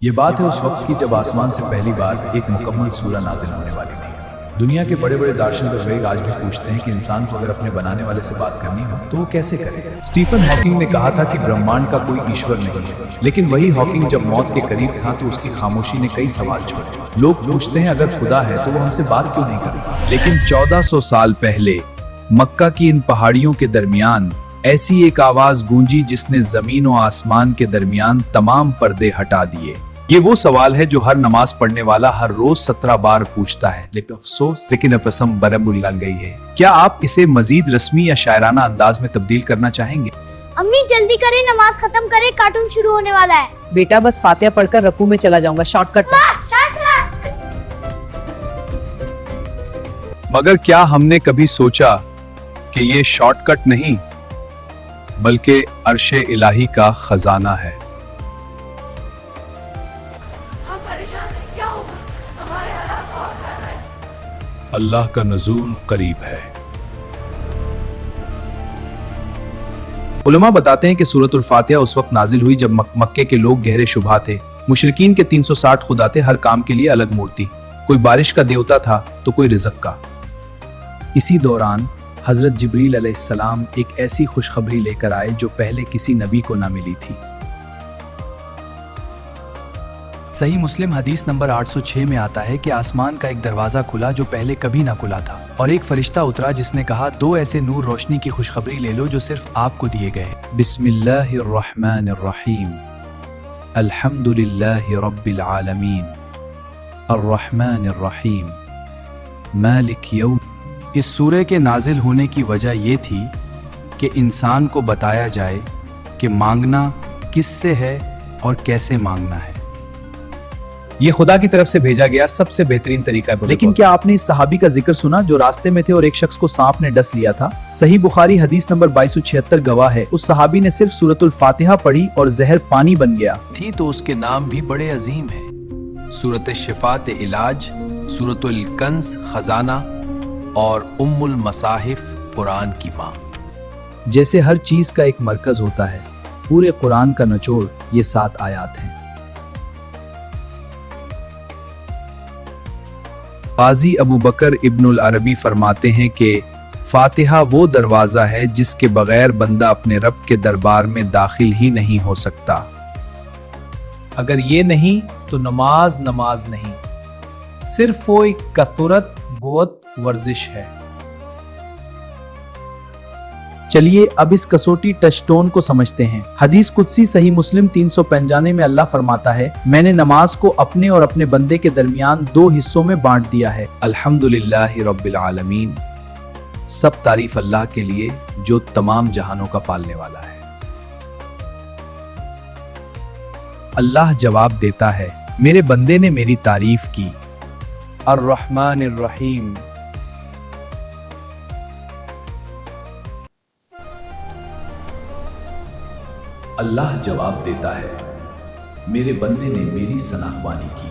یہ بات ہے اس وقت کی جب آسمان سے پہلی بار ایک مکمل سورہ نازل ہونے والی تھی۔ دنیا کے بڑے بڑے دارشن بزرگ آج بھی پوچھتے ہیں کہ انسان کو اگر اپنے بنانے والے سے بات کرنی ہو تو وہ کیسے کرے۔ اسٹیفن ہاکنگ نے کہا تھا کہ برہمانڈ کا کوئی ایشور نہیں ہے، لیکن وہی ہاکنگ جب موت کے قریب تھا تو اس کی خاموشی نے کئی سوال چھوڑے۔ لوگ پوچھتے ہیں اگر خدا ہے تو وہ ہم سے بات کیوں نہیں کرتا؟ لیکن 1400 سال پہلے مکہ کی ان پہاڑیوں کے درمیان ایسی ایک آواز گونجی جس نے زمین و آسمان کے درمیان تمام پردے ہٹا دیے۔ یہ وہ سوال ہے جو ہر نماز پڑھنے والا ہر روز 17 بار پوچھتا ہے، لیکن افسم برم اللہ گئی ہے۔ کیا آپ اسے مزید رسمی یا شاعرانہ انداز میں تبدیل کرنا چاہیں گے؟ امی جلدی کریں، نماز ختم کریں، کارٹون شروع ہونے والا ہے۔ بیٹا بس فاتحہ پڑھ کر رکوع میں چلا جاؤں گا، شارٹ کٹ۔ مگر کیا ہم نے کبھی سوچا کہ یہ شارٹ کٹ نہیں بلکہ عرش الہی کا خزانہ ہے؟ اللہ کا نزول قریب ہے۔ علماء بتاتے ہیں کہ سورۃ الفاتحہ اس وقت نازل ہوئی جب مکے کے لوگ گہرے شبہات تھے۔ مشرکین کے 360 خدا تھے، ہر کام کے لیے الگ مورتی، کوئی بارش کا دیوتا تھا تو کوئی رزق کا۔ اسی دوران حضرت جبریل علیہ السلام ایک ایسی خوشخبری لے کر آئے جو پہلے کسی نبی کو نہ ملی تھی۔ صحیح مسلم حدیث نمبر 806 میں آتا ہے کہ آسمان کا ایک دروازہ کھلا جو پہلے کبھی نہ کھلا تھا، اور ایک فرشتہ اترا جس نے کہا 2 ایسے نور روشنی کی خوشخبری لے لو جو صرف آپ کو دیے گئے۔ بسم اللہ الرحمن الرحیم، الحمد للہ رب العالمین، الرحمن الرحیم، مالک یوم۔ اس سورہ کے نازل ہونے کی وجہ یہ تھی کہ انسان کو بتایا جائے کہ مانگنا کس سے ہے اور کیسے مانگنا ہے۔ یہ خدا کی طرف سے بھیجا گیا سب سے بہترین طریقہ ہے۔ لیکن کیا آپ نے اس صحابی کا ذکر سنا جو راستے میں تھے اور ایک شخص کو سانپ نے ڈس لیا تھا؟ صحیح بخاری حدیث نمبر 2276 گواہ ہے، اس صحابی نے صرف سورۃ الفاتحہ پڑھی اور زہر پانی بن گیا تھی تو اس کے نام بھی بڑے عظیم ہیں۔ سورۃ الشفاء علاج، سورۃ الکنز خزانہ، اور ام المصاحف قرآن کی ماں۔ جیسے ہر چیز کا ایک مرکز ہوتا ہے، پورے قرآن کا نچوڑ یہ 7 آیات ہیں۔ قاضی ابو بکر ابن العربی فرماتے ہیں کہ فاتحہ وہ دروازہ ہے جس کے بغیر بندہ اپنے رب کے دربار میں داخل ہی نہیں ہو سکتا۔ اگر یہ نہیں تو نماز نہیں، صرف وہ ایک کثرت گوت ورزش ہے۔ چلیے اب اس کسوٹی ٹچ ٹون کو سمجھتے ہیں۔ حدیث قدسی صحیح مسلم 395 میں اللہ فرماتا ہے، میں نے نماز کو اپنے اور اپنے بندے کے درمیان 2 حصوں میں بانٹ دیا ہے۔ الحمدللہ رب العالمین، سب تعریف اللہ کے لیے جو تمام جہانوں کا پالنے والا ہے۔ اللہ جواب دیتا ہے، میرے بندے نے میری تعریف کی۔ الرحمن الرحیم، اللہ جواب دیتا ہے، میرے بندے نے میری ثناءخوانی کی۔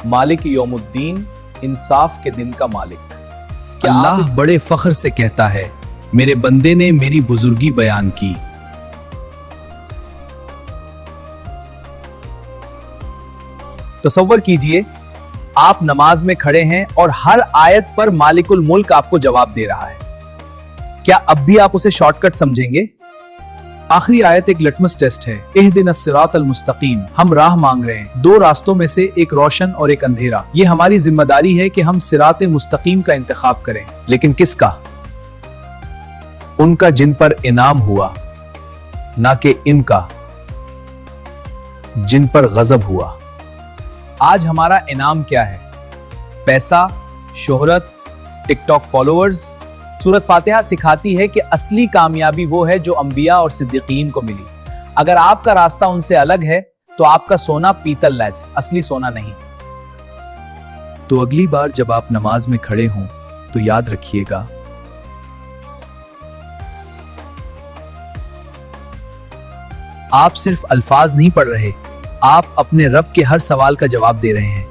مالک یوم الدین، انصاف کے دن کا مالک۔ کیا اللہ بڑے فخر سے کہتا ہے، میرے بندے نے میری بزرگی بیان کی۔ تصور کیجئے آپ نماز میں کھڑے ہیں اور ہر آیت پر مالک الملک آپ کو جواب دے رہا ہے۔ کیا اب بھی آپ اسے شارٹ کٹ سمجھیں گے؟ آخری آیت ایک لٹمس ٹیسٹ ہے۔ اہدنا الصراط المستقیم، ہم راہ مانگ رہے ہیں، 2 راستوں میں سے ایک روشن اور ایک اندھیرا۔ یہ ہماری ذمہ داری ہے کہ ہم صراط مستقیم کا انتخاب کریں، لیکن کس کا؟ ان کا جن پر انعام ہوا، نہ کہ ان کا جن پر غضب ہوا۔ آج ہمارا انعام کیا ہے؟ پیسہ، شہرت، ٹک ٹاک فالوورز؟ سورۃ فاتحہ سکھاتی ہے کہ اصلی کامیابی وہ ہے جو انبیاء اور صدیقین کو ملی۔ اگر آپ کا راستہ ان سے الگ ہے تو آپ کا سونا پیتل لیج، اصلی سونا نہیں۔ تو اگلی بار جب آپ نماز میں کھڑے ہوں تو یاد رکھیے گا، آپ صرف الفاظ نہیں پڑھ رہے، آپ اپنے رب کے ہر سوال کا جواب دے رہے ہیں۔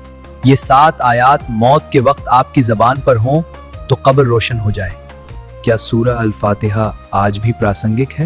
یہ 7 آیات موت کے وقت آپ کی زبان پر ہوں تو قبر روشن ہو جائے۔ کیا سورہ الفاتحہ آج بھی پراسنگک ہے؟